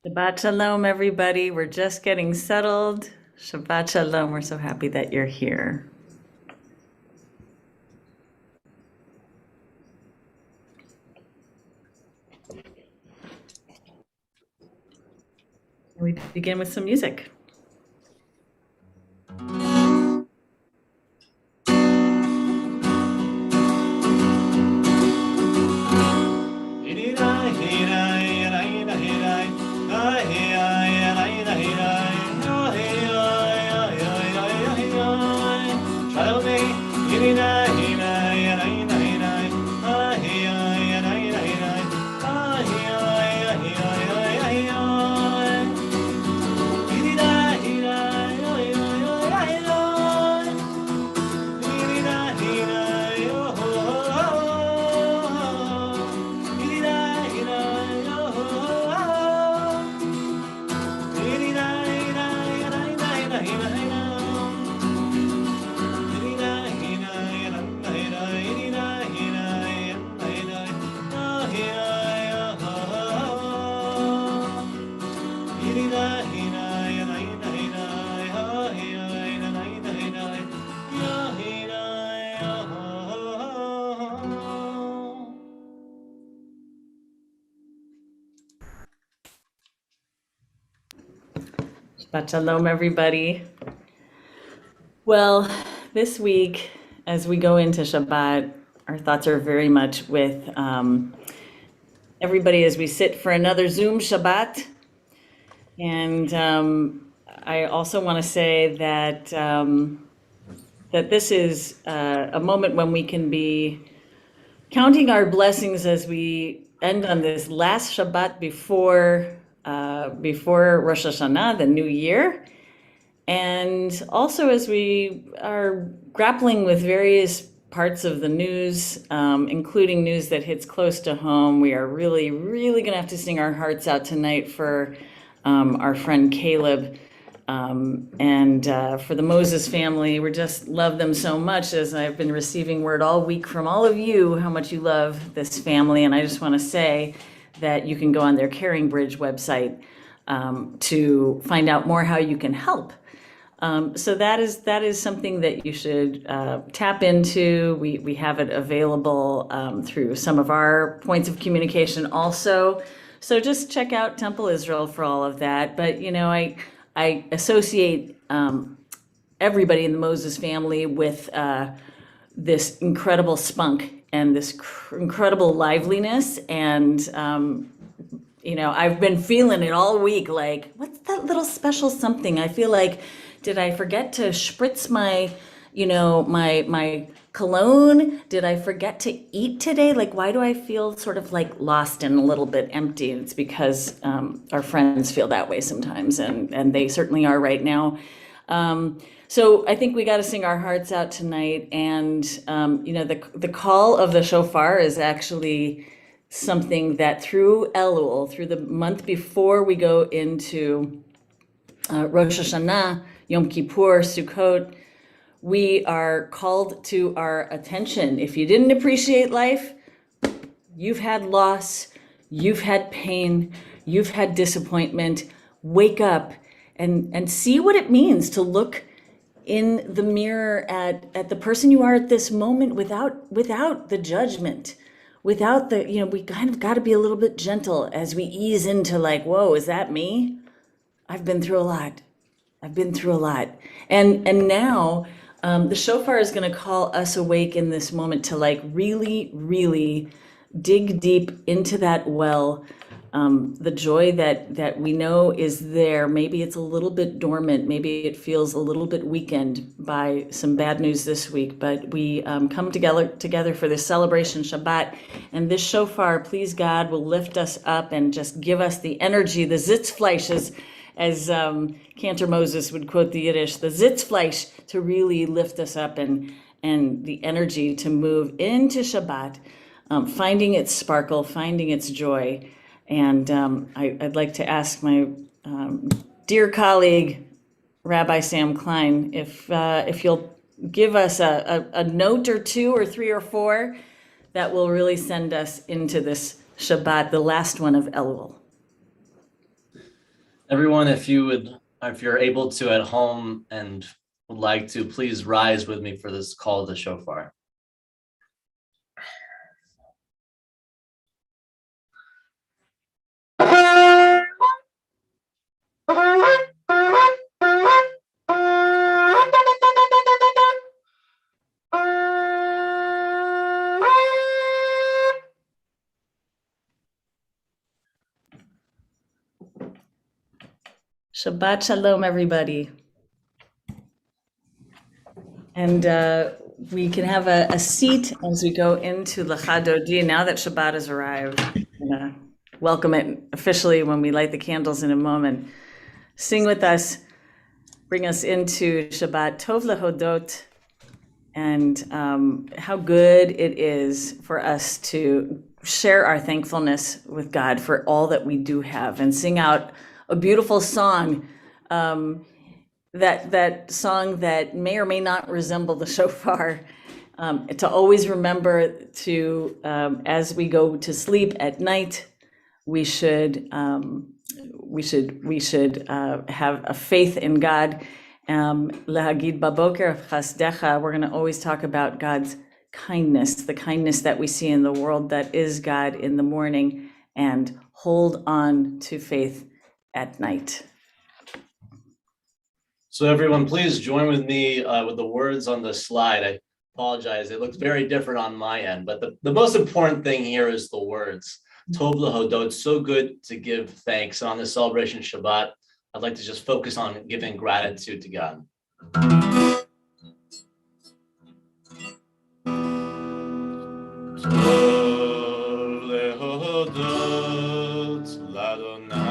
Shabbat Shalom, everybody. We're just getting settled. Shabbat Shalom. We're so happy that you're here. We begin with some music. Shabbat Shalom, everybody. Well, this week, as we go into Shabbat, our thoughts are very much with everybody as we sit for another Zoom Shabbat. And I also want to say that that this is a moment when we can be counting our blessings as we end on this last Shabbat before Rosh Hashanah, the new year. And also as we are grappling with various parts of the news, including news that hits close to home, we are really, really going to have to sing our hearts out tonight for our friend Caleb. And for the Moses family, we just love them so much, as I've been receiving word all week from all of you how much you love this family. And I just want to say that you can go on their Caring Bridge website to find out more how you can help. So that is something that you should tap into. We have it available through some of our points of communication also. So just check out Temple Israel for all of that. But you know, I associate everybody in the Moses family with this incredible spunk and this incredible liveliness. And you know, I've been feeling it all week. Like, what's that little special something? I feel like, did I forget to spritz my, you know, my cologne? Did I forget to eat today? Like, why do I feel sort of like lost and a little bit empty? And it's because our friends feel that way sometimes, and they certainly are right now. So I think we got to sing our hearts out tonight. And you know, the call of the shofar is actually something that through Elul, through the month before we go into Rosh Hashanah, Yom Kippur, Sukkot, we are called to our attention. If you didn't appreciate life, you've had loss, you've had pain, you've had disappointment. Wake up and see what it means to look in the mirror at the person you are at this moment without the judgment, without the, you know, we kind of got to be a little bit gentle as we ease into like, whoa, is that me? I've been through a lot. I've been through a lot. And now the shofar is going to call us awake in this moment to like really, really dig deep into that well. The joy that we know is there. Maybe it's a little bit dormant. Maybe it feels a little bit weakened by some bad news this week. But we come together for this celebration Shabbat. And this shofar, please God, will lift us up and just give us the energy, the Sitzfleisch, as Cantor Moses would quote the Yiddish, the Sitzfleisch, to really lift us up and the energy to move into Shabbat, finding its sparkle, finding its joy. And I'd like to ask my dear colleague, Rabbi Sam Klein, if you'll give us a note or two or three or four that will really send us into this Shabbat, the last one of Elul. Everyone, if you're able to at home and would like to, please rise with me for this call of the shofar. Shabbat Shalom, everybody. And we can have a seat as we go into Lecha Dodi. Now that Shabbat has arrived, I'm going to welcome it officially when we light the candles in a moment. Sing with us, bring us into Shabbat Tov Lehodot, and how good it is for us to share our thankfulness with God for all that we do have, and sing out a beautiful song, that song that may or may not resemble the shofar, to always remember to, as we go to sleep at night, we should have a faith in God. Lehagid baboker chasdecha, we're going to always talk about God's kindness, the kindness that we see in the world that is God in the morning, and hold on to faith at night. So everyone, please join with me with the words on the slide. I apologize, it looks very different on my end, but the most important thing here is the words. Tov lehodot, so good to give thanks. And on this celebration Shabbat, I'd like to just focus on giving gratitude to God. Tov lehodot l'Adonai.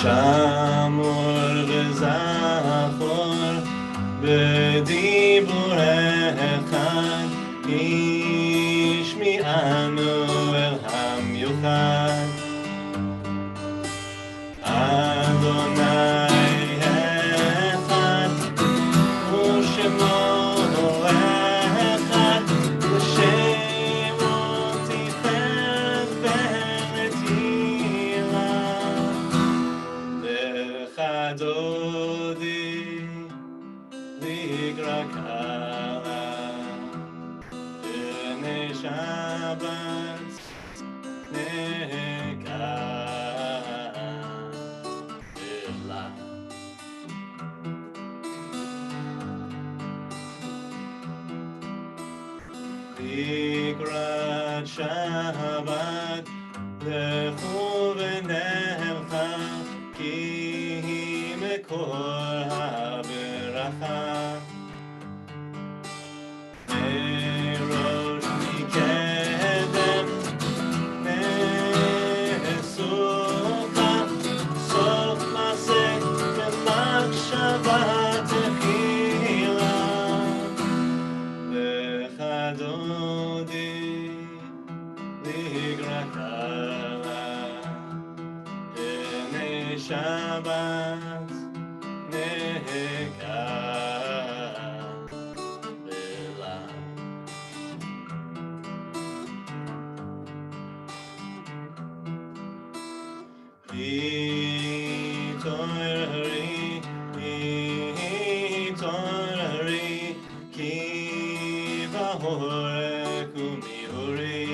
Shamor v'zachor b'diburecha ishmi'anu el hamyuchad Adonai echad u'shemo echad u'shemo tiferet v'netila Dodi ligrakala B'nei Shabbat Shabbat לכו ונלכה כי היא מקור הברכה מראש מקדם מסוכה סוף מעשה במחשבה תחילה וכדודי Shabbat nekabela. Hitorari, ki vahorek umihuri.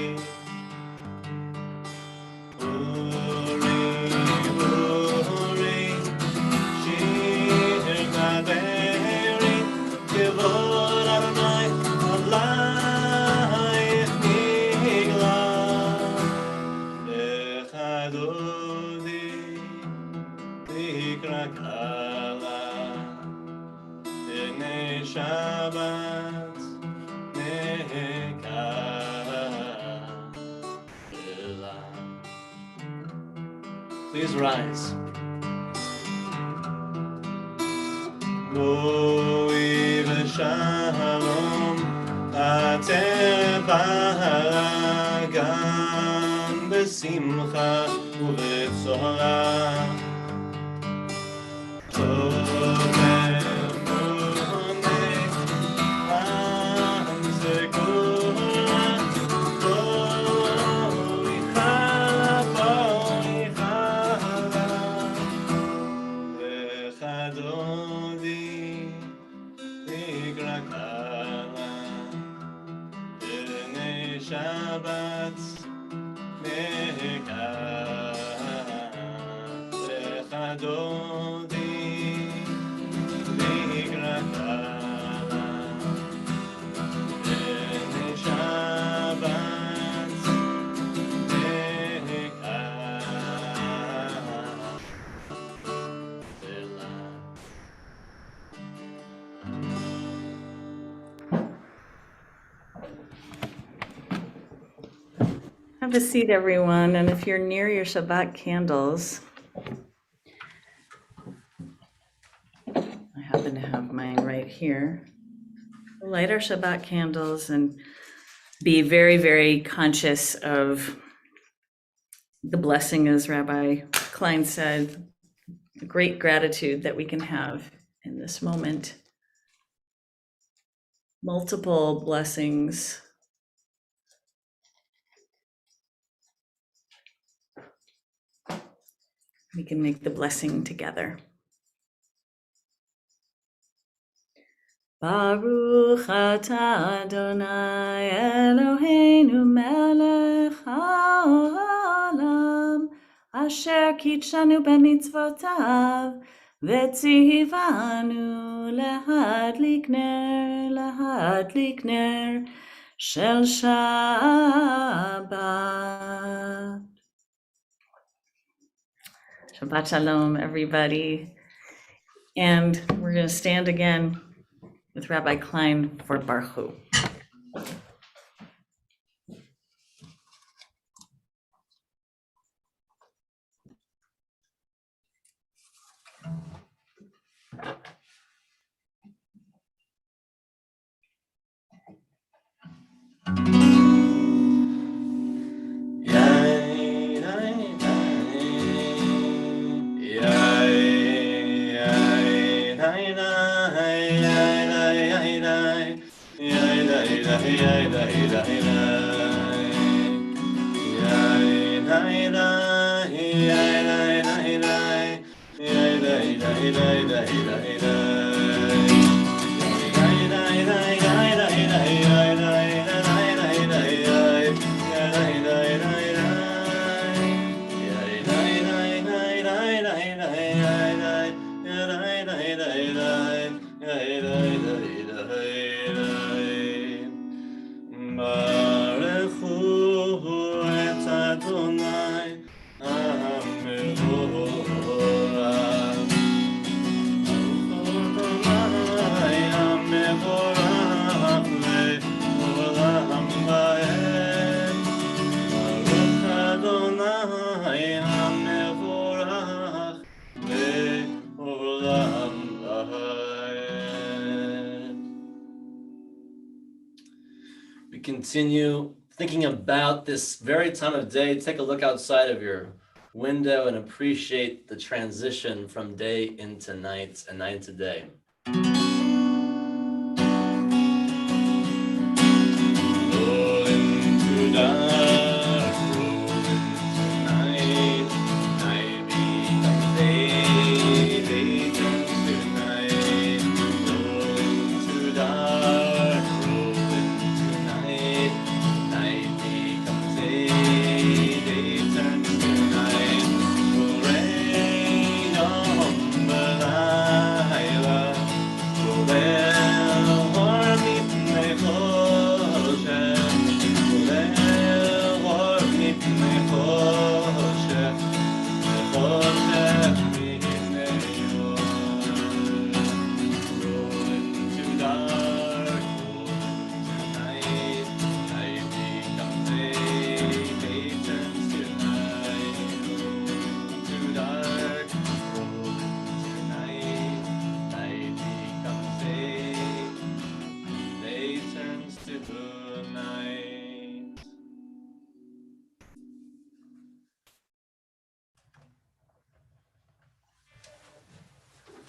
Shabbat nekabela. Please rise. Boi v'shalom ater b'hagam b'simcha u'b'tzora Shabbat lechadodi ligraka Shabbat Have a seat, everyone, and if you're near your Shabbat candles, I happen to have mine right here. We'll light our Shabbat candles and be very, very conscious of the blessing, as Rabbi Klein said, the great gratitude that we can have in this moment. Multiple blessings. We can make the blessing together. Baruch atah Adonai Eloheinu melech haolam asher kitshanu b'mitzvotav v'tzivanu lahadlik ner shel Shabbat. Shabbat Shalom, everybody. And we're going to stand again with Rabbi Klein for Baruch Hu. Baruch Hu continue thinking about this very time of day, take a look outside of your window and appreciate the transition from day into night and night to day. Roll into dark, roll into night, night becomes day, day turns to night. Roll into dark, roll into night, night becomes day, day turns to night. Will rain on the Laila, will El mipnei choshech, will El mipnei choshech, choshech mipnei yor. Roll into dark, roll into night, night becomes day, day turns to night. Roll into dark, roll into night, night becomes day, day turns to night.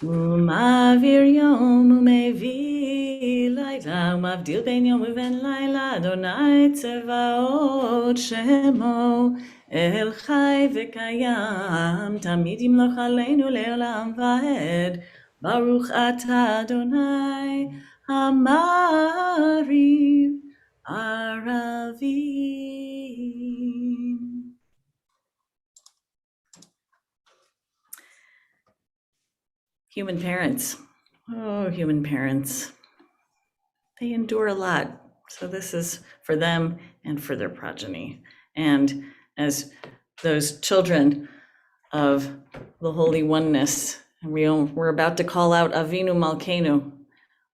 הוא מעביר יום ומביא לילה, הוא מבדיל בין יום ובין לילה, אדוני צבאות שמו, אל חי וקיים, תמיד ימלוך עלינו לעולם ועד, ברוך אתה אדוני, המעריב ערבים. Human parents. Oh, human parents. They endure a lot. So this is for them and for their progeny. And as those children of the Holy Oneness, we're about to call out Avinu Malkeinu.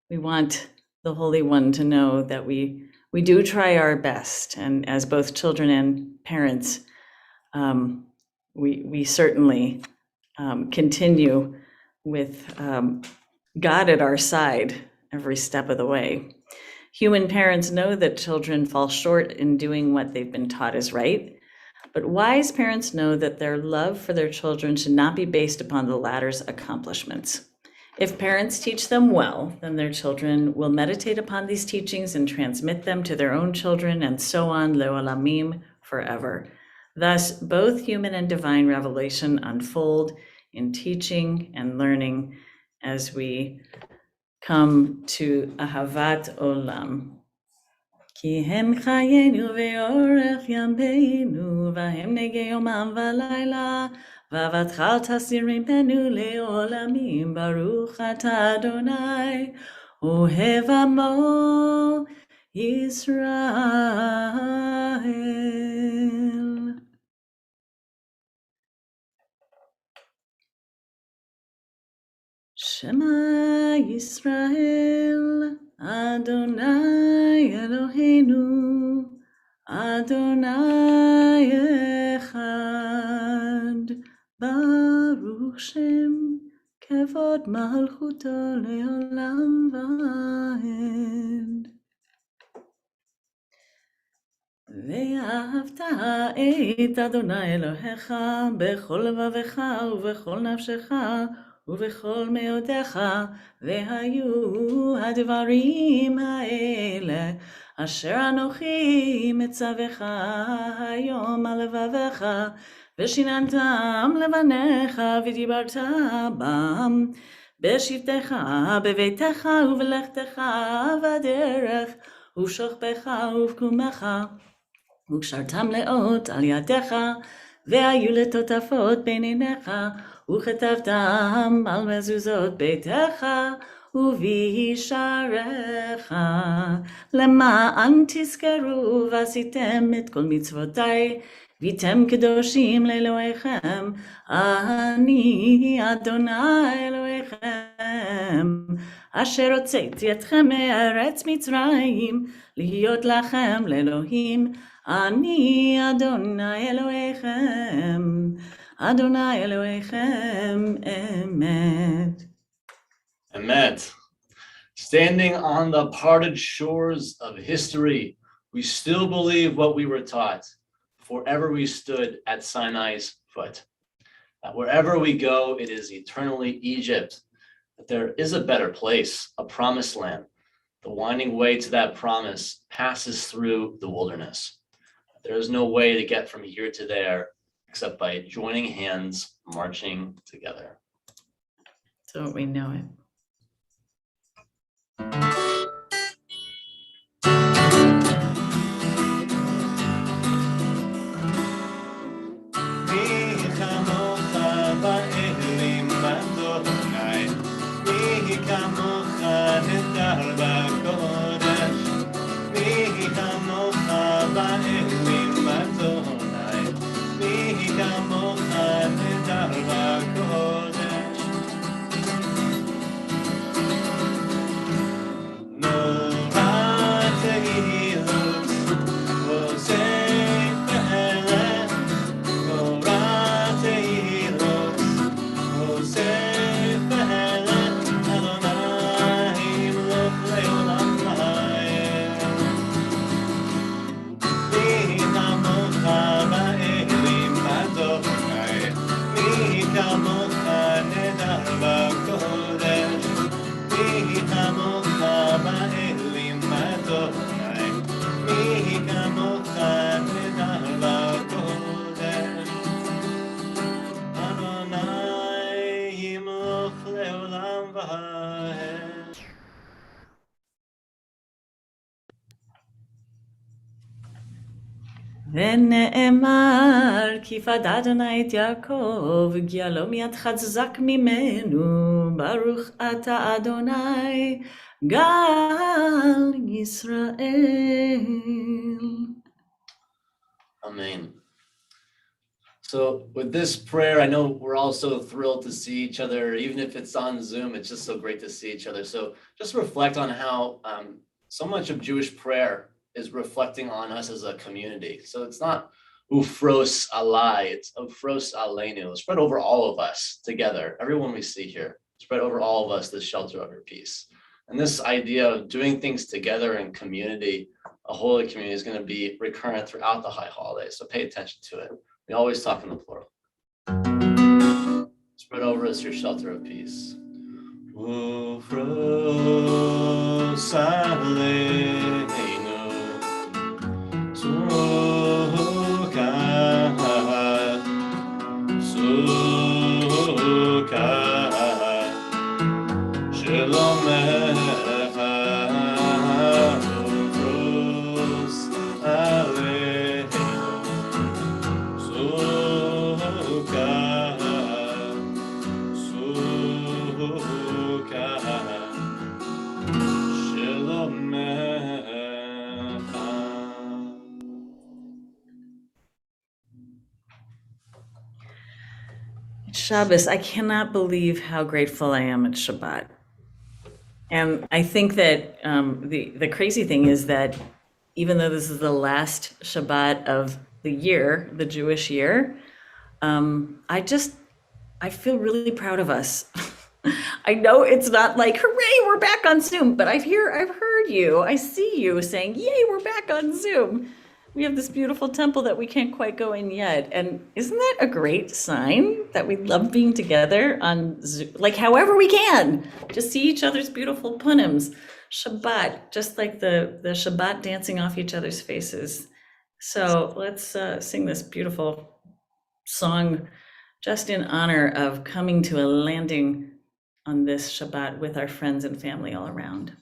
We want the Holy One to know that we do try our best. And as both children and parents, we certainly continue with God at our side every step of the way. Human parents know that children fall short in doing what they've been taught is right, but wise parents know that their love for their children should not be based upon the latter's accomplishments. If parents teach them well, then their children will meditate upon these teachings and transmit them to their own children, and so on, le'olamim, forever. Thus, both human and divine revelation unfold in teaching and learning as we come to Ahavat Olam. Ki hem chayenu ve'orech yameinu, v'hem negei yomam v'layla, v'avatchal tasirim benu le'olamim, baruch ata Adonai, ohev amo Yisrael. Shema Yisrael, Adonai Eloheinu, Adonai Echad, Baruch Shem, Kevod Malchuto Leolam Vaed. ואהבת את אדוני אלוהיך בכל לבבך ובכל נפשך ובכל מאודיך, והיו הדברים האלה אשר אנוכי מצווך היום על לבביך, ושיננתם לבניך ודיברת בם בשבתך בביתך ובלכתך בדרך ובשוכבך ובקומך, וקשרתם לאות על ידיך, והיו לטוטפות בין עיניך, וכתבתם על מזוזות ביתך ובישעריך, למען תזכרו ועשיתם את כל מצוותיי, והייתם קדושים לאלוהיכם, אני אדוני אלוהיכם, אשר הוצאתי אתכם מארץ מצרים, להיות לכם לאלוהים, אני אדוני אלוהיכם, אדוני אלוהיכם אמת. Emet. Standing on the parted shores of history, We still believe what we were taught forever we stood at Sinai's foot. That wherever we go, it is eternally Egypt. That there is a better place, a promised land. The winding way to that promise passes through the wilderness. There is no way to get from here to there except by joining hands, marching together. So we know it. ונאמר כי פדה אדוני את יעקב גאלו מיד חזק ממנו ברוך אתה אדוני גאל ישראל. Amen. So with this prayer, I know we're all so thrilled to see each other, even if it's on Zoom, it's just so great to see each other. So just reflect on how so much of Jewish prayer is reflecting on us as a community. So it's not ufros alai, it's ufros aleinu, spread over all of us together, everyone we see here, spread over all of us the shelter of your peace. And this idea of doing things together in community, a holy community, is going to be recurrent throughout the high holidays. So pay attention to it. We always talk in the plural. Spread over us your shelter of peace. Ufros aleinu, Shabbos, I cannot believe how grateful I am at Shabbat. And I think that the crazy thing is that even though this is the last Shabbat of the year, the Jewish year, I feel really proud of us. I know it's not like, hooray, we're back on Zoom, but I've heard you, I see you saying, yay, we're back on Zoom. We have this beautiful temple that we can't quite go in yet. And isn't that a great sign that we love being together on Zoom, like however we can, just see each other's beautiful punims. Shabbat, just like the Shabbat dancing off each other's faces. So let's sing this beautiful song just in honor of coming to a landing on this Shabbat with our friends and family all around.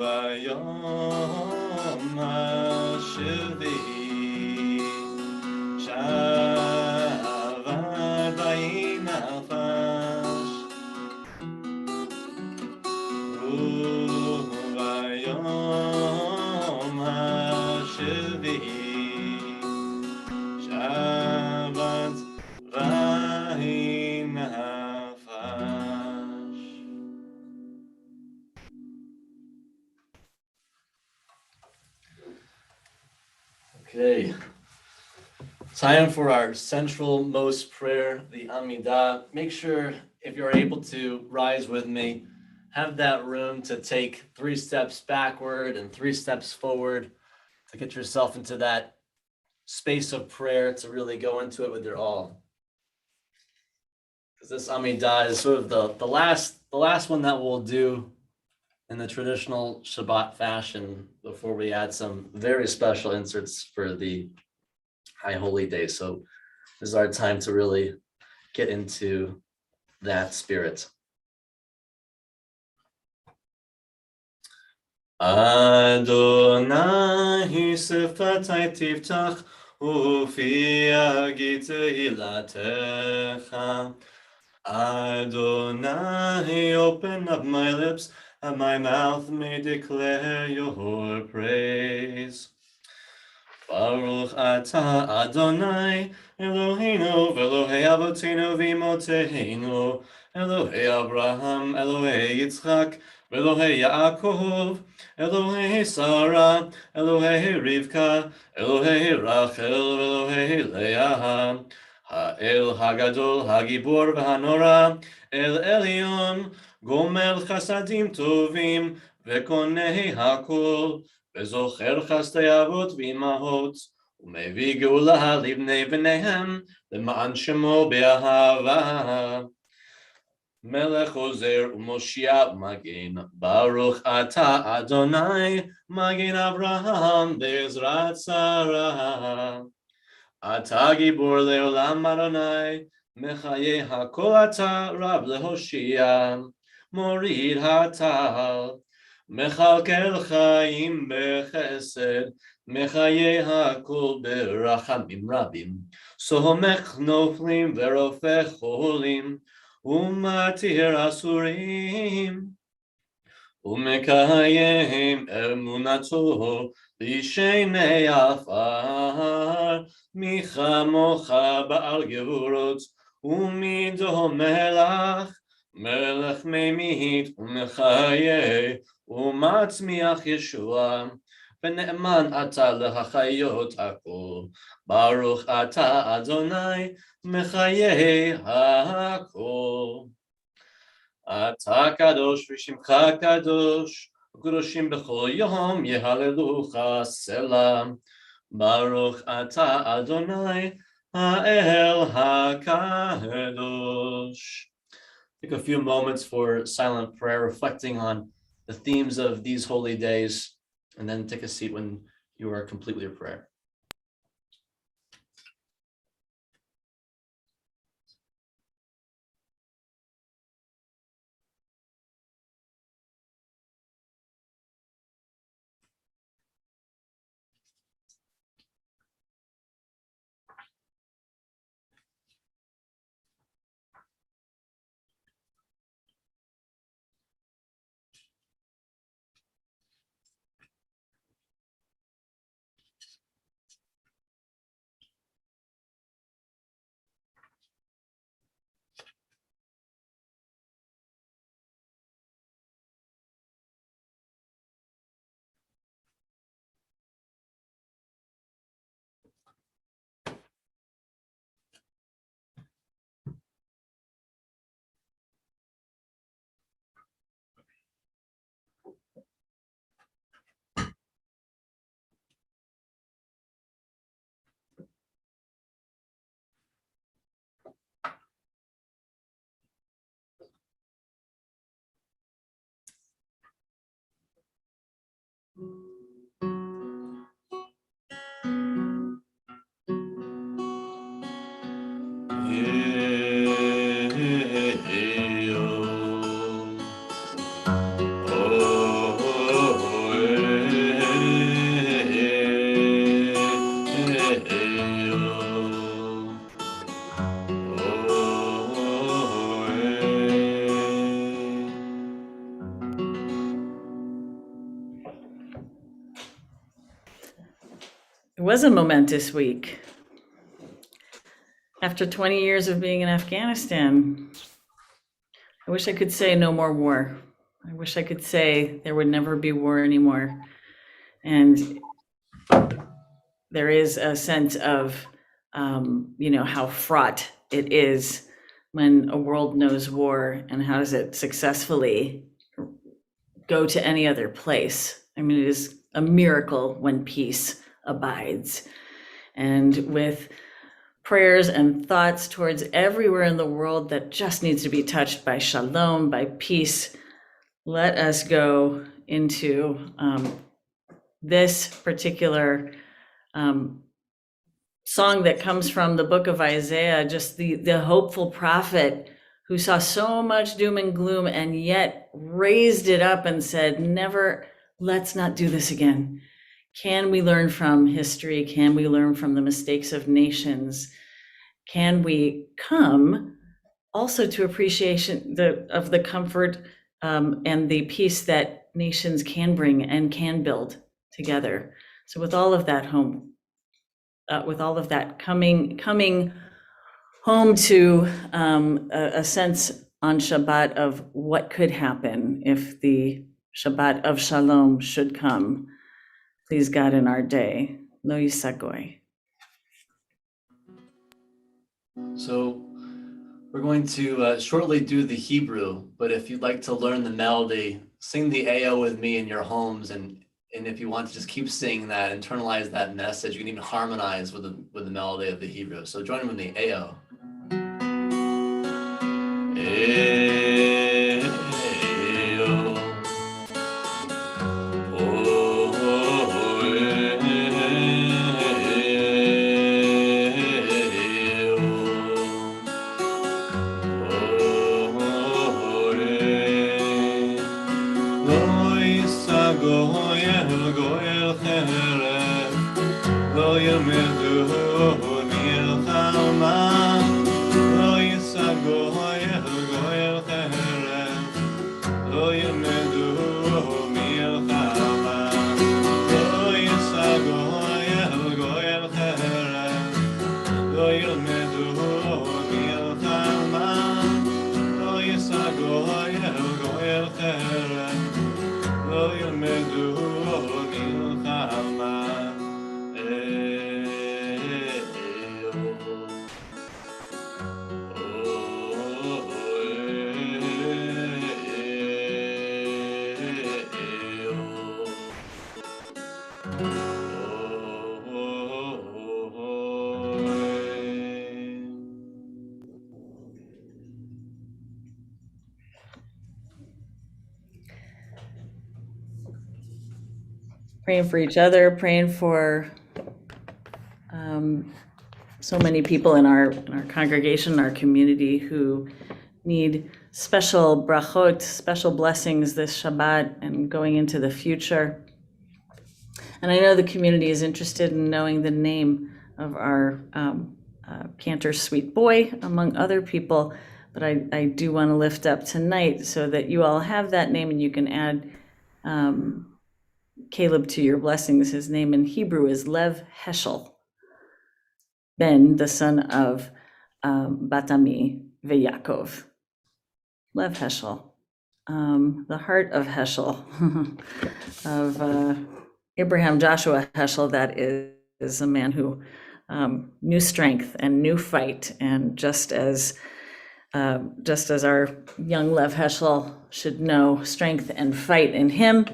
vayom hashvi'i Shabbat vayinafash vayom hashvi'i Shabbat vayinafash. Okay, time for our central most prayer, the Amidah. Make sure, if you're able to rise with me, have that room to take 3 steps backward and 3 steps forward to get yourself into that space of prayer to really go into it with your all. Because this Amidah is sort of the last one that we'll do in the traditional Shabbat fashion before we add some very special inserts for the High Holy Day. So this is our time to really get into that spirit. Adonai sifatai tiftach ufi agit ilatecha. Adonai, open up my lips, and my mouth may declare your praise. Baruch atah Adonai, Eloheinu v'Elohei Avotenu v'Imotenu, Elohei Abraham, Elohei Yitzchak, v'Elohei Yaakov, Elohei Sarah, Elohei Rivka, Elohei Rachel, v'Elohei Leah, Ha'el Hagadol, Hagibor v'Hanora, El Elyon, Gomel Chasadim Tovim, v'Konei Hakol, וזוכר חסדי אבות ואימהות, ומביא גאולה לבני בניהם, למען שמו באהבה. מלך עוזר ומושיע ומגן, ברוך אתה אדוני, מגן אברהם בעזרת שרה. אתה גיבור לעולם אדוני, מחיה הכל אתה רב להושיע, מוריד הטל. מכלכל חיים בחסד, מחיה הכל ברחמים רבים, סומך נופלים ורופא חולים, ומתיר אסורים, ומקיים אמונתו לשני עפר, מי כמוך בעל גבורות, ומידו מלך, מלך ממית ומחיה, ומצמיח ישועה, ונאמן אתה להחיות הכל, ברוך אתה אדוני מחיה הכל. אתה קדוש ושמך קדוש, וקדושים בכל יום יהללוך סלע, ברוך אתה אדוני האל הקדוש. Take a few moments for silent prayer, reflecting on the themes of these holy days, and then take a seat when you are complete with your prayer. It was a momentous week. After 20 years of being in Afghanistan, I wish I could say no more war. I wish I could say there would never be war anymore. And there is a sense of, how fraught it is when a world knows war, and how does it successfully go to any other place? I mean, it is a miracle when peace abides. And with prayers and thoughts towards everywhere in the world that just needs to be touched by shalom, by peace, let us go into this particular song that comes from the book of Isaiah, just the hopeful prophet who saw so much doom and gloom and yet raised it up and said, never, let's not do this again. Can we learn from history? Can we learn from the mistakes of nations? Can we come also to appreciation of the comfort and the peace that nations can bring and can build together? So with all of that coming home to a sense on Shabbat of what could happen if the Shabbat of Shalom should come. Please God in our day. Lo yisagoy. So we're going to shortly do the Hebrew, but if you'd like to learn the melody, sing the AO with me in your homes, and if you want to just keep singing that, internalize that message, you can even harmonize with the melody of the Hebrew. So join with me, AO. Praying for each other, praying for so many people in our congregation, our community, who need special brachot, special blessings this Shabbat and going into the future. And I know the community is interested in knowing the name of our Cantor Sweet Boy, among other people, but I do want to lift up tonight so that you all have that name and you can add Caleb to your blessings. His name in Hebrew is Lev Heschel, Ben, the son of Batami Yaakov. Lev Heschel, the heart of Heschel, of Abraham Joshua Heschel, that is a man who knew strength and knew fight, and just as our young Lev Heschel should know strength and fight in him.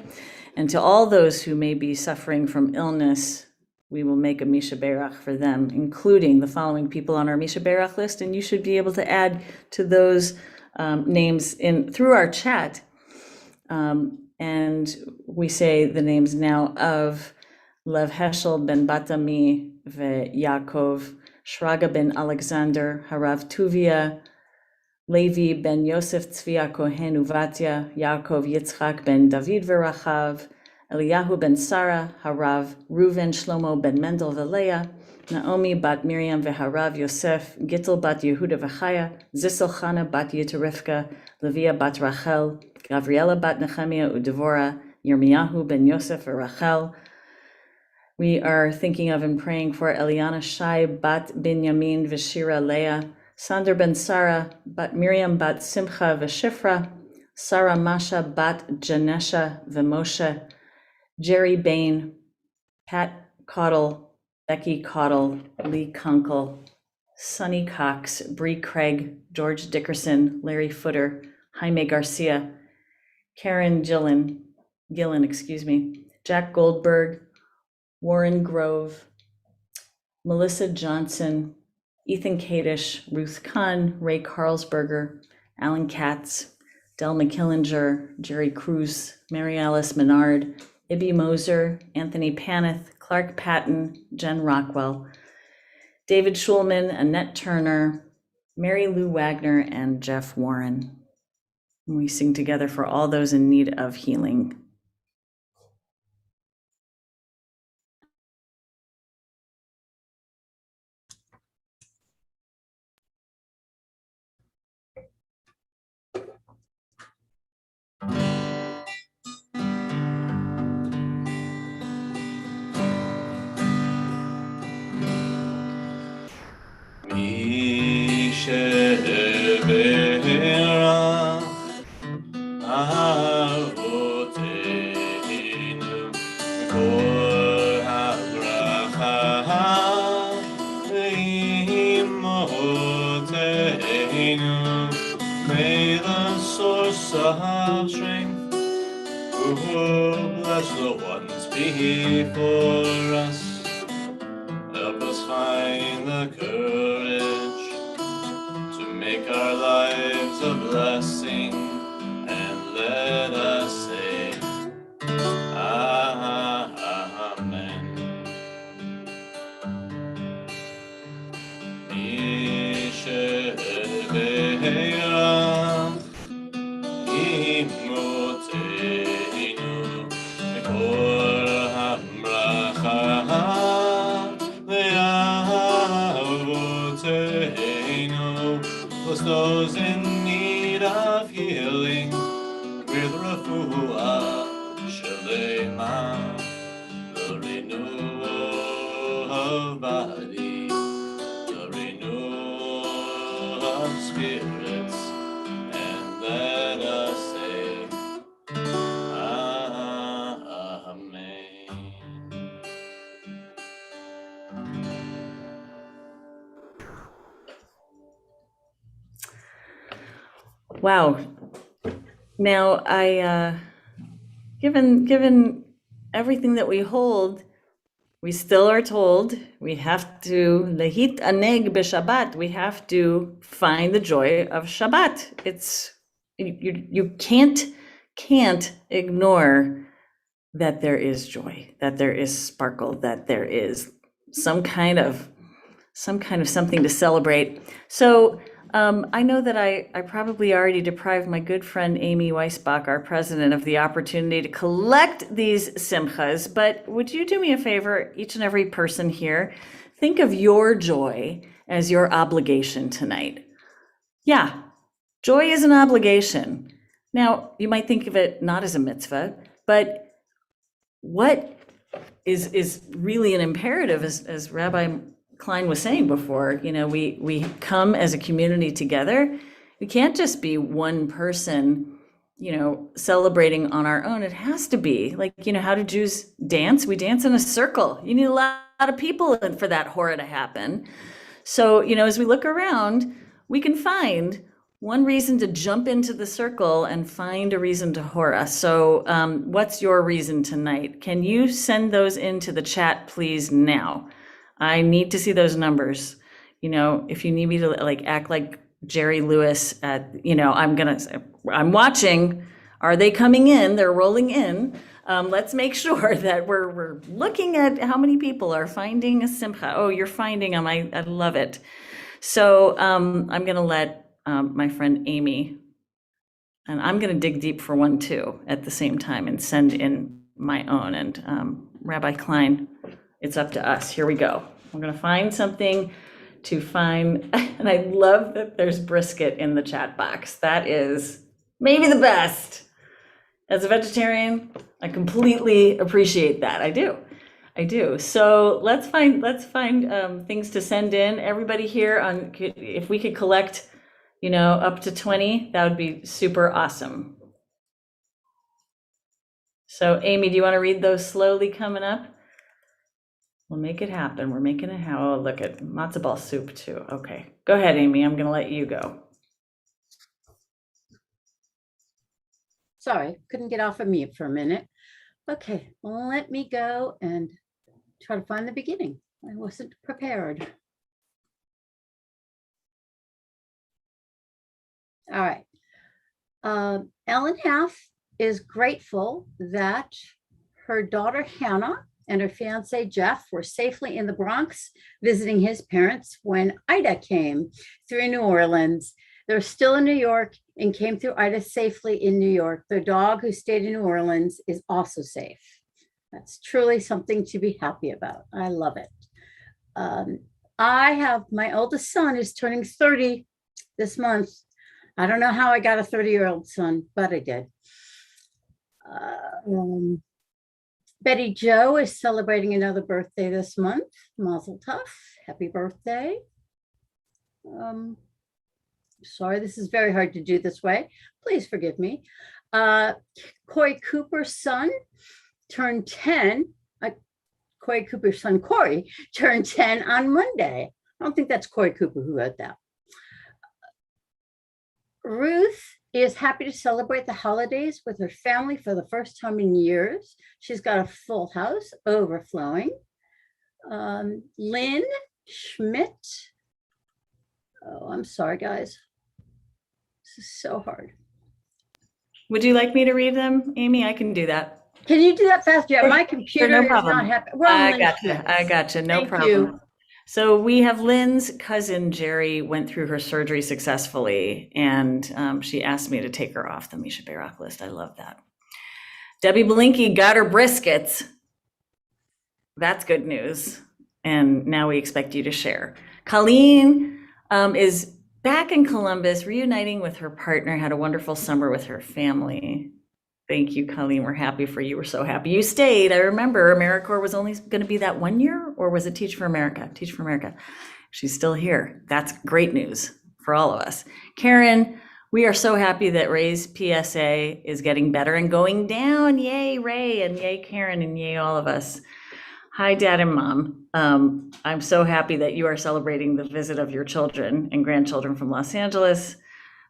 And to all those who may be suffering from illness, we will make a Misha Berach for them, including the following people on our Misha Berach list, and you should be able to add to those names through our chat. And we say the names now of Lev Heschel ben Batami Yaakov, Shraga ben Alexander, Harav Tuvia, Levi ben Yosef Tzvia Kohen Uvatya, Yaakov Yitzchak ben David Verachav, Eliyahu ben Sarah, Harav Reuven Shlomo ben Mendel Veleah, Naomi bat Miriam v'Harav Yosef, Gittel bat Yehuda v'Chaya, Zissel Chana bat Yitarivka, Leviah bat Rachel, Gavriela bat Nehemiah uDevorah, Yirmiyahu ben Yosef v'Rachel, We are thinking of and praying for Eliana Shai bat Binyamin v'Shira Leah, Sander ben Sarah bat Miriam bat Simcha v'Shifra, Sarah Masha bat Janesha v'Moshe, Jerry Bain, Pat Cottle, Becky Cottle, Lee Kunkel, Sonny Cox, Bree Craig, George Dickerson, Larry Footer, Jaime Garcia, Karen Gillen, Jack Goldberg, Warren Grove, Melissa Johnson, Ethan Kadish, Ruth Kahn, Ray Carlsberger, Alan Katz, Del McKillinger, Jerry Cruz, Mary Alice Menard, Ibby Moser, Anthony Paneth, Clark Patton, Jen Rockwell, David Schulman, Annette Turner, Mary Lou Wagner, and Jeff Warren. We sing together for all those in need of healing. May the source of strength, who bless the ones before us, help us find the courage to make our lives a blessing, and let us say, Amen. Bless those in need of healing with refuah shalema, the renewal of body, the renewal of spirits, and let us say, Amen. Wow. Now, given everything that we hold, we still are told we have to lehit aneg b'Shabbat. We have to find the joy of Shabbat. You can't ignore that there is joy, that there is sparkle, that there is some kind of something to celebrate. So I know that I probably already deprived my good friend Amy Weisbach, our president, of the opportunity to collect these simchas, but would you do me a favor, each and every person here, think of your joy as your obligation tonight. Yeah, joy is an obligation. Now, you might think of it not as a mitzvah, but what is really an imperative, as Rabbi Klein was saying before, we come as a community together. We can't just be one person, celebrating on our own. It has to be like, how do Jews dance? We dance in a circle. You need a lot of people for that hora to happen. So, as we look around, we can find one reason to jump into the circle and find a reason to hora. So what's your reason tonight? Can you send those into the chat, please, now? I need to see those numbers. If you need me to act like Jerry Lewis I'm watching. Are they coming in? They're rolling in. Let's make sure that we're looking at how many people are finding a simcha. Oh, you're finding them. I love it. So I'm going to let my friend Amy, and I'm going to dig deep for one too at the same time and send in my own. And Rabbi Klein, it's up to us. Here we go. We're going to find something to find. And I love that there's brisket in the chat box. That is maybe the best. As a vegetarian, I completely appreciate that. I do. I do. So let's find things to send in. Everybody here on, if we could collect, up to 20, that would be super awesome. So Amy, do you want to read those slowly coming up? We'll make it happen. We're making it happen. Oh, look at matzo ball soup too. Okay, go ahead, Amy. I'm going to let you go. Sorry, couldn't get off of mute for a minute. Okay, well, let me go and try to find the beginning. I wasn't prepared. All right. Ellen Half is grateful that her daughter Hannah and her fiance Jeff were safely in the Bronx visiting his parents when Ida came through New Orleans. They're still in New York and came through Ida safely in New York. Their dog, who stayed in New Orleans, is also safe. That's truly something to be happy about. I love it. I have my oldest son is turning 30 this month. I don't know how I got a 30-year-old son, but I did. Betty Jo is celebrating another birthday this month. Mazel tov, happy birthday. Sorry, this is very hard to do this way. Please forgive me. Corey Cooper's son turned 10. Corey Cooper's son, Corey, turned 10 on Monday. I don't think that's Corey Cooper who wrote that. Ruth is happy to celebrate the holidays with her family for the first time in years. She's got a full house overflowing. Lynn Schmidt. Oh, I'm sorry, guys. This is so hard. Would you like me to read them, Amy? I can do that. Can you do that faster? Yeah, my computer no is problem. not happy. I gotcha. No Thank problem. you. So we have Lynn's cousin, Jerry, went through her surgery successfully, and she asked me to take her off the Misha Bayrock list. I love that. Debbie Belinky got her briskets. That's good news. And now we expect you to share. Colleen is back in Columbus, reuniting with her partner, had a wonderful summer with her family. Thank you, Colleen. We're happy for you. We're so happy you stayed. I remember AmeriCorps was only going to be that 1 year, or was it Teach for America? Teach for America. She's still here. That's great news for all of us. Karen, we are so happy that Ray's PSA is getting better and going down. Yay, Ray, and yay, Karen, and yay, all of us. Hi, Dad and Mom. I'm so happy that you are celebrating the visit of your children and grandchildren from Los Angeles.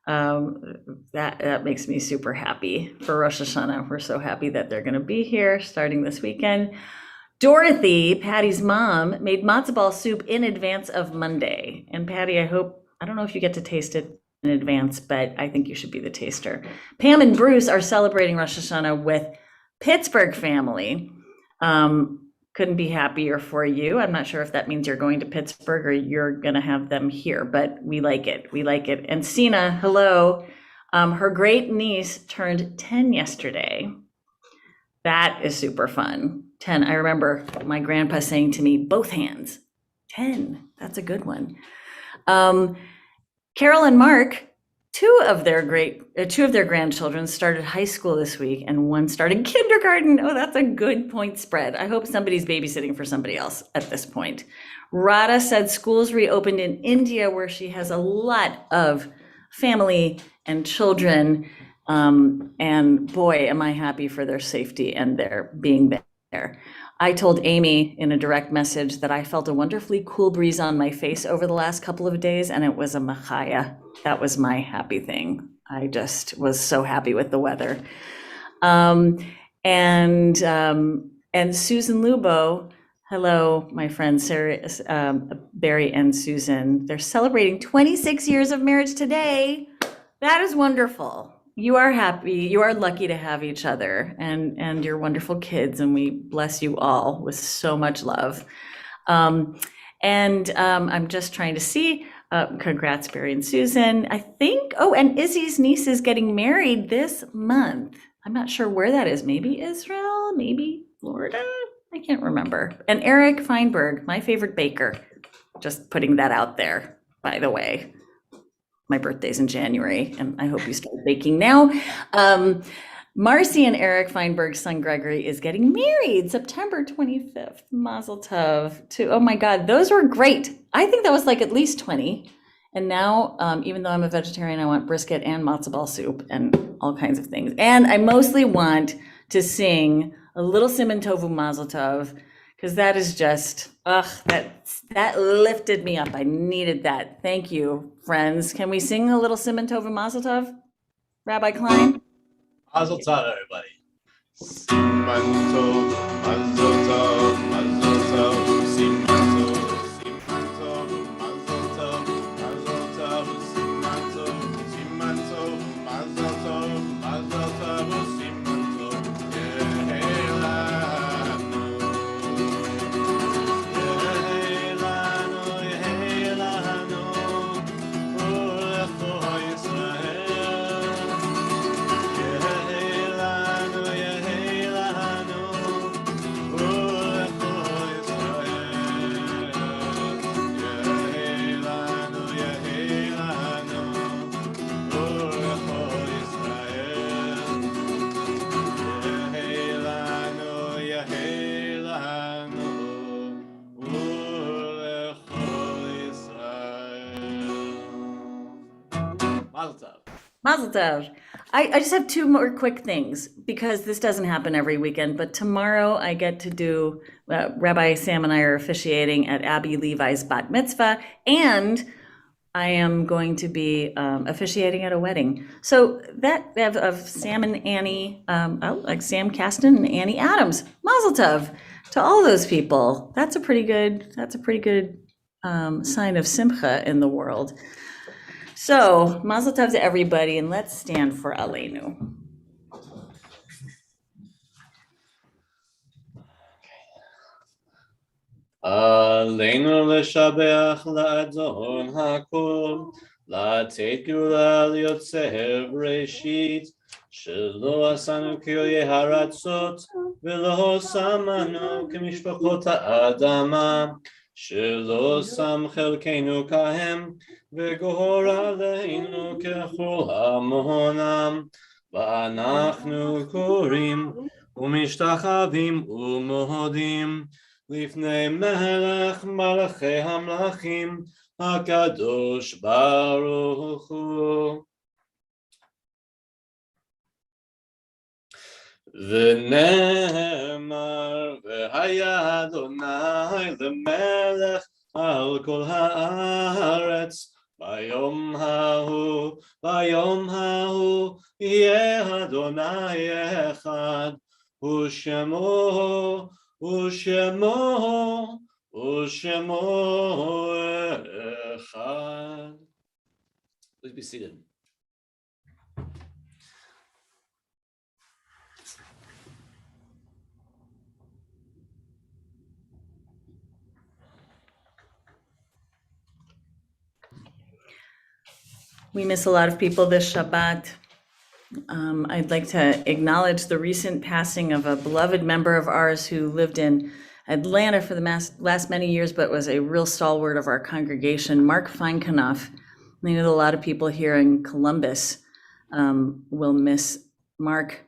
That makes me super happy for Rosh Hashanah. We're so happy that they're going to be here starting this weekend. Dorothy, Patty's mom, made matzo ball soup in advance of Monday. And Patty, I don't know if you get to taste it in advance, but I think you should be the taster. Pam and Bruce are celebrating Rosh Hashanah with Pittsburgh family. Couldn't be happier for you. I'm not sure if that means you're going to Pittsburgh or you're going to have them here, but we like it. We like it. And Sina, hello. Her great niece turned 10 yesterday. That is super fun. 10. I remember my grandpa saying to me, both hands. 10. That's a good one. Carol and Mark, two of their grandchildren started high school this week, and one started kindergarten. Oh, that's a good point spread. I hope somebody's babysitting for somebody else at this point. Radha said schools reopened in India, where she has a lot of family and children. And boy, am I happy for their safety and their being there. I told Amy in a direct message that I felt a wonderfully cool breeze on my face over the last couple of days, and it was a machaya. That was my happy thing. I just was so happy with the weather. And Susan Lubo, hello, my friends, Sarah, Barry and Susan. They're celebrating 26 years of marriage today. That is wonderful. You are happy, you are lucky to have each other and your wonderful kids, and we bless you all with so much love. I'm just trying to see, congrats Barry and Susan. I think, and Izzy's niece is getting married this month. I'm not sure where that is, maybe Israel, maybe Florida, I can't remember. And Eric Feinberg, my favorite baker, just putting that out there, by the way. My birthday's in January, and I hope you start baking now. Marcy and Eric Feinberg's son Gregory is getting married September 25th. Mazel tov to, oh my God, those were great. I think that was like at least 20. And now, even though I'm a vegetarian, I want brisket and matzo ball soup and all kinds of things. And I mostly want to sing a little Siman Tovu Mazel Tov, because that is just, that lifted me up. I needed that. Thank you, friends. Can we sing a little Siman Tovu Mazel Tov? Rabbi Klein? Mazel tov, everybody. Siman tov, mazel tov, mazel tov, siman tov, siman tov, mazel tov, mazel tov, siman tov, siman tov, mazel tov, mazel tov, siman tov, yehelanu, yehelanu, yehelanu, ulecho Yisrael. Mazel tov. Mazel tov. I just have two more quick things because this doesn't happen every weekend, but tomorrow I get to do, Rabbi Sam and I are officiating at Abby Levi's bat mitzvah, and I am going to be officiating at a wedding. So that of Sam and Annie, like Sam Kasten and Annie Adams. Mazel tov to all those people. That's a pretty good sign of simcha in the world. So, mazel tov to everybody, and let's stand for Aleinu. Aleinu leshabeach la'adon hakol, la'tet gula liotzev reshit, shelo asanu kiyoye haratzot, velo samanu kemishpachot ha'adama, shelo sam chelkeinu kahem, וגור עלינו ככל המונם, ואנחנו קוראים ומשתחווים ומודים לפני מלך מלכי המלכים הקדוש ברוך הוא. ונאמר והיה אדוני למלך על כל הארץ ביום ההוא יהיה אדוני אחד ושמו אחד. Please be seated. We miss a lot of people this Shabbat. I'd like to acknowledge the recent passing of a beloved member of ours who lived in Atlanta for the last many years, but was a real stalwart of our congregation, Mark Feinkenov. I know a lot of people here in Columbus will miss Mark,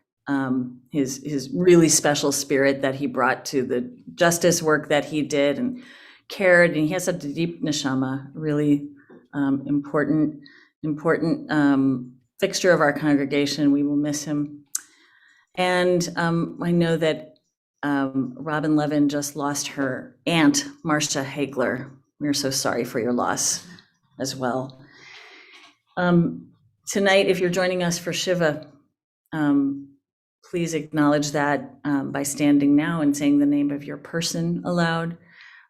his really special spirit that he brought to the justice work that he did and cared, and he has such a deep neshama, really important fixture of our congregation. We will miss him. And I know that Robin Levin just lost her aunt, Marcia Hagler. We're so sorry for your loss as well. Tonight, if you're joining us for Shiva, please acknowledge that by standing now and saying the name of your person aloud.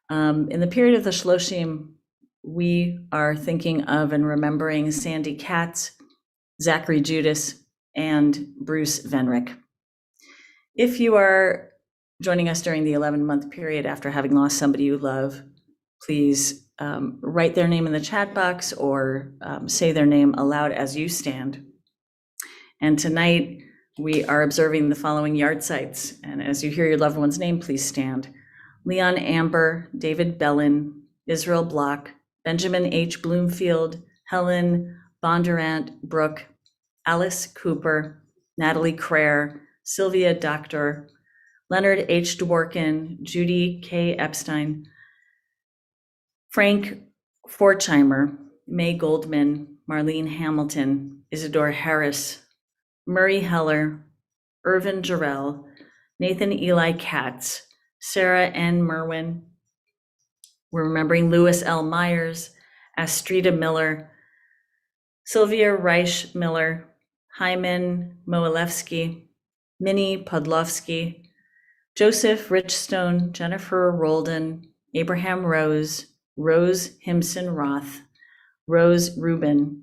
In the period of the Shloshim, we are thinking of and remembering Sandy Katz, Zachary Judas, and Bruce Venrick. If you are joining us during the 11-month period after having lost somebody you love, please write their name in the chat box or say their name aloud as you stand. And tonight, we are observing the following yard sites. And as you hear your loved one's name, please stand. Leon Amber, David Bellin, Israel Block, Benjamin H. Bloomfield, Helen Bondurant Brooke, Alice Cooper, Natalie Crair, Sylvia Doctor, Leonard H. Dworkin, Judy K. Epstein, Frank Forchheimer, May Goldman, Marlene Hamilton, Isidore Harris, Murray Heller, Irvin Jarrell, Nathan Eli Katz, Sarah N. Merwin. We're remembering Louis L. Myers, Astrida Miller, Sylvia Reich Miller, Hyman Moilevsky, Minnie Podlovsky, Joseph Richstone, Jennifer Roldan, Abraham Rose, Rose Himson Roth, Rose Rubin,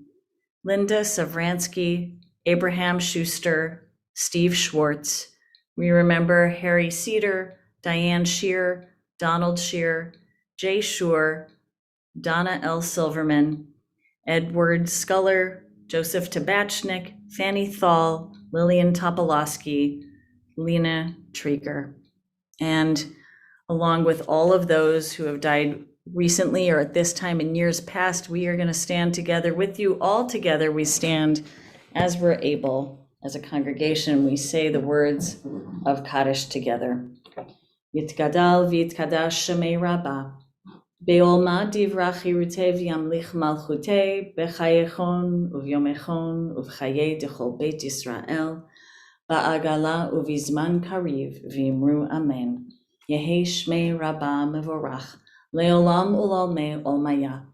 Linda Savransky, Abraham Schuster, Steve Schwartz. We remember Harry Cedar, Diane Shear, Donald Shear, Jay Shore, Donna L. Silverman, Edward Sculler, Joseph Tabachnik, Fanny Thal, Lillian Topolowski, Lena Trieger. And along with all of those who have died recently or at this time in years past, we are going to stand together with you. All together we stand as we're able. As a congregation, we say the words of Kaddish together. Yitgadal v'yitkadash shemei Rabbah. Be'olma divrach chirutei v'yamlich malchutei b'chayechon uvyomechon uv'chayei dechol Beit Yisrael ba'agala uvizman kariv v'imru amen. Yehi shmei Rabbah mevorach le'olam u'l'olmei olmaya.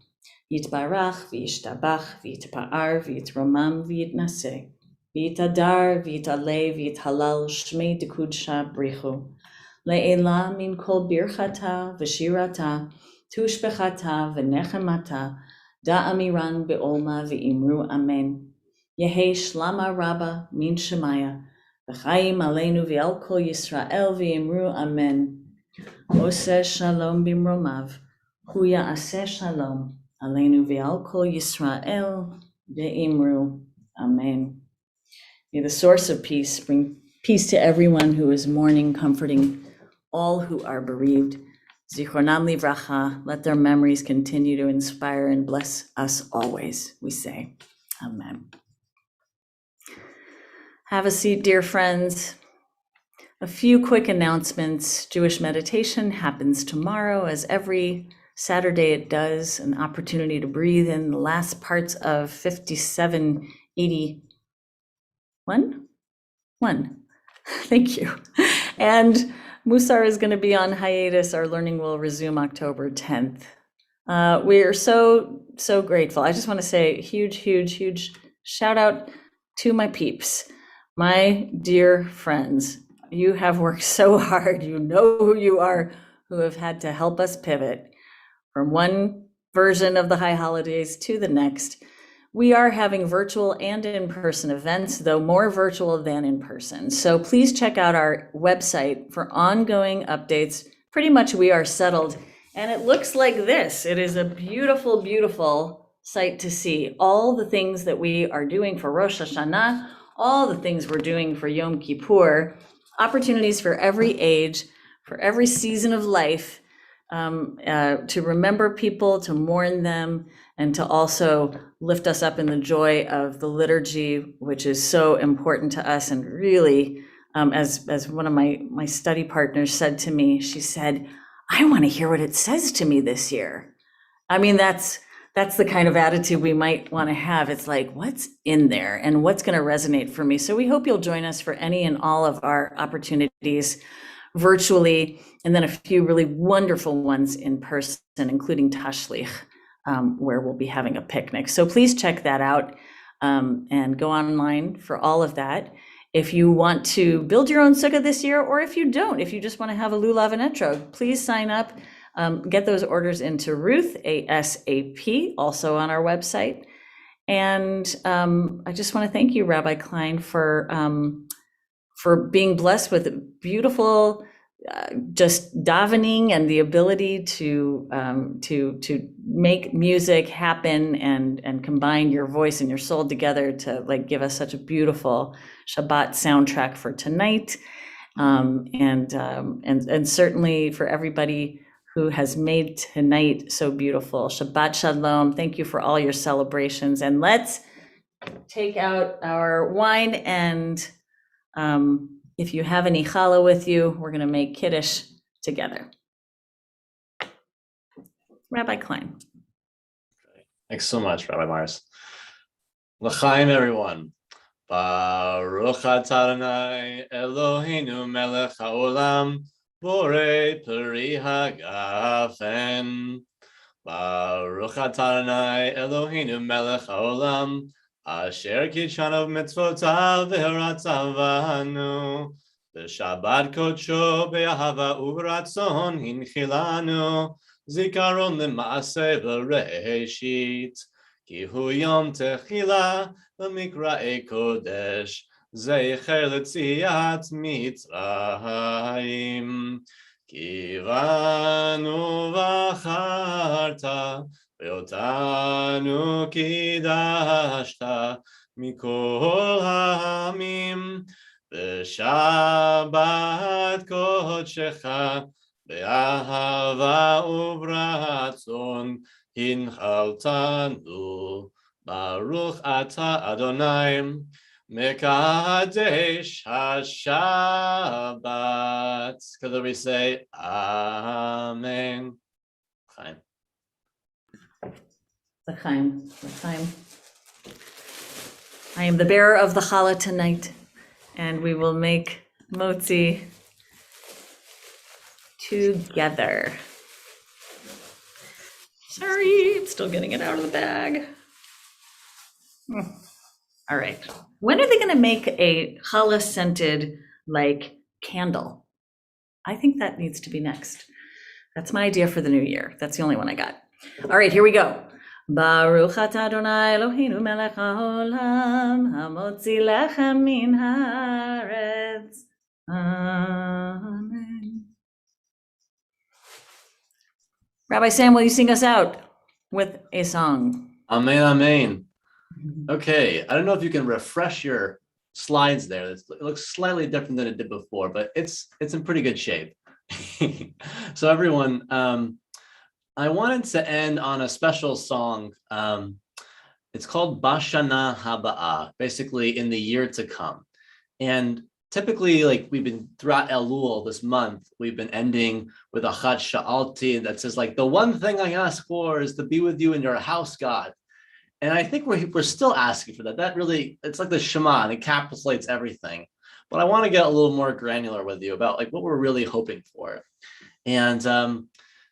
Yitbarach v'yishtabach v'yitpa'ar v'yitromam v'yitnaseh. V'yitadar v'yitaleh v'yithalal shmei dekudsha brichu. Le'ela min kol birchata v'shirata tushbechata v'nechemata da'amiran be'olma v'imru amen. Yehi shlama rabba min shemaya v'chayim aleinu v'al kol Yisrael v'imru amen. Oseh shalom bimromav hu ya'aseh shalom aleinu v'al kol Yisrael v'imru amen. May the source of peace bring peace to everyone who is mourning, comforting all who are bereaved. Zichronam livracha, let their memories continue to inspire and bless us always, we say. Amen. Have a seat, dear friends. A few quick announcements. Jewish meditation happens tomorrow, as every Saturday it does, an opportunity to breathe in the last parts of 5781. Thank you. And Musar is going to be on hiatus. Our learning will resume October 10th. We are so grateful. I just want to say huge shout out to my peeps, my dear friends. You have worked so hard. You know who you are, who have had to help us pivot from one version of the high holidays to the next. We are having virtual and in-person events, though more virtual than in person. So please check out our website for ongoing updates. Pretty much we are settled, and it looks like this. It is a beautiful, beautiful sight to see. All the things that we are doing for Rosh Hashanah, all the things we're doing for Yom Kippur, opportunities for every age, for every season of life, to remember people, to mourn them, and to also lift us up in the joy of the liturgy, which is so important to us. And really, as one of my study partners said to me, she said, I want to hear what it says to me this year. I mean, that's the kind of attitude we might want to have. It's like, what's in there and what's going to resonate for me? So we hope you'll join us for any and all of our opportunities virtually, and then a few really wonderful ones in person, including Tashlich, where we'll be having a picnic. So please check that out and go online for all of that. If you want to build your own sukkah this year, or if you don't, if you just want to have a lulav and etrog, please sign up. Get those orders into Ruth, ASAP, also on our website. And I just want to thank you, Rabbi Klein, for being blessed with a beautiful just davening and the ability to make music happen and combine your voice and your soul together to like give us such a beautiful Shabbat soundtrack for tonight, and certainly for everybody who has made tonight so beautiful. Shabbat Shalom. Thank you for all your celebrations, and let's take out our wine and If you have any challah with you, we're going to make Kiddush together. Rabbi Klein. Thanks so much, Rabbi Mars. L'chaim, everyone. Baruch atah Adonai Eloheinu melech haolam borei peri hagafen. Baruch atah Adonai Eloheinu melech haolam asher kitshanav mitzvotav v'haratzavanu v'shabbat kodsho be'ahava u'ratzon hinchilanu zikaron l'maaseh v'reishit ki hu yom techila v'mikra'ei kodesh zecher l'tziat mitzrayim ki vanu v'acharta ve'otanu kidashta mikol ha'amim v'shabbat kodshecha be'ahava u'bratzon hinchaltanu Baruch atah Adonai Mekadesh HaShabbat. Could we say Amen? Fine. L'chaim. L'chaim. I am the bearer of the challah tonight, and we will make motzi together. Sorry, I'm still getting it out of the bag. All right. When are they going to make a challah scented like candle? I think that needs to be next. That's my idea for the new year. That's the only one I got. All right, here we go. Baruch atah Adonai Eloheinu melech haolam hamotzi lechem min haaretz. Amen. Rabbi Sam, will you sing us out with a song? Amen, amen. Okay, I don't know if you can refresh your slides there. It looks slightly different than it did before, but it's in pretty good shape. So everyone, I wanted to end on a special song. It's called Bashana Haba'ah, basically in the year to come. And typically, like we've been throughout Elul this month, we've been ending with a Achat Sha'alti that says like, the one thing I ask for is to be with you in your house, God. And I think we're still asking for that. That really, it's like the Shema, and it encapsulates everything. But I want to get a little more granular with you about like what we're really hoping for. And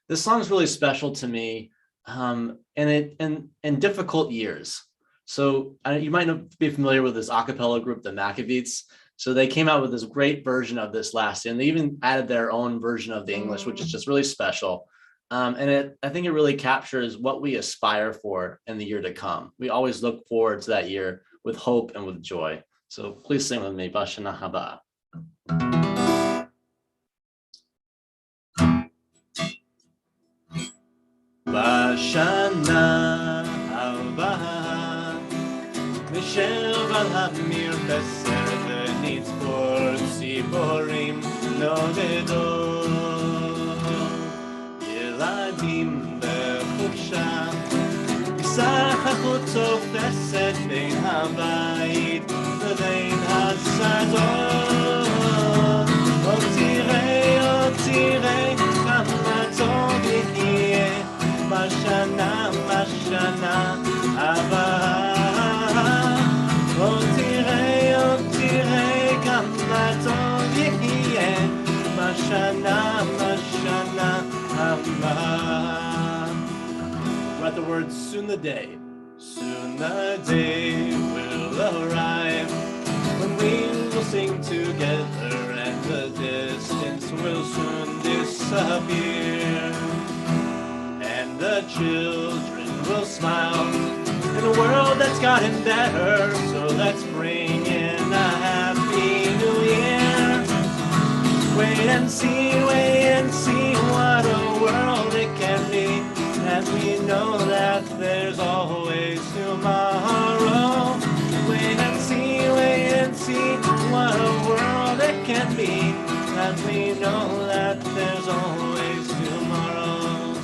this song is really special to me, and in difficult years. So you might not be familiar with this a cappella group, the Maccabees. So they came out with this great version of this last year, and they even added their own version of the English, which is just really special. And I think it really captures what we aspire for in the year to come. We always look forward to that year with hope and with joy. So please sing with me, Bashana Haba. Bashana Haba Misher Valhamir Beser Nitzpor Tziborim Nodedo ילדים בחופשה, ישחקו תופסת בין הבית לבין השדות. עוד תראה, כמה טוב יהיה בשנה הבאה. עוד תראה, כמה טוב יהיה בשנה Write the words, soon the day will arrive when we will sing together and the distance will soon disappear and the children will smile in a world that's gotten better. So let's bring in a happy new year. Wait and see what a world it can be. And we know that there's always tomorrow. Wait and see what a world it can be. And we know that there's always tomorrow.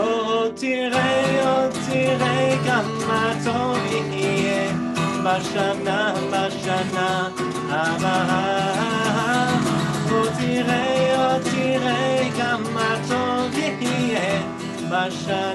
Oh, תראה כמה טוב יהיה בשנה הבאה. עוד תראה, גם מה טוב יהיה בשנה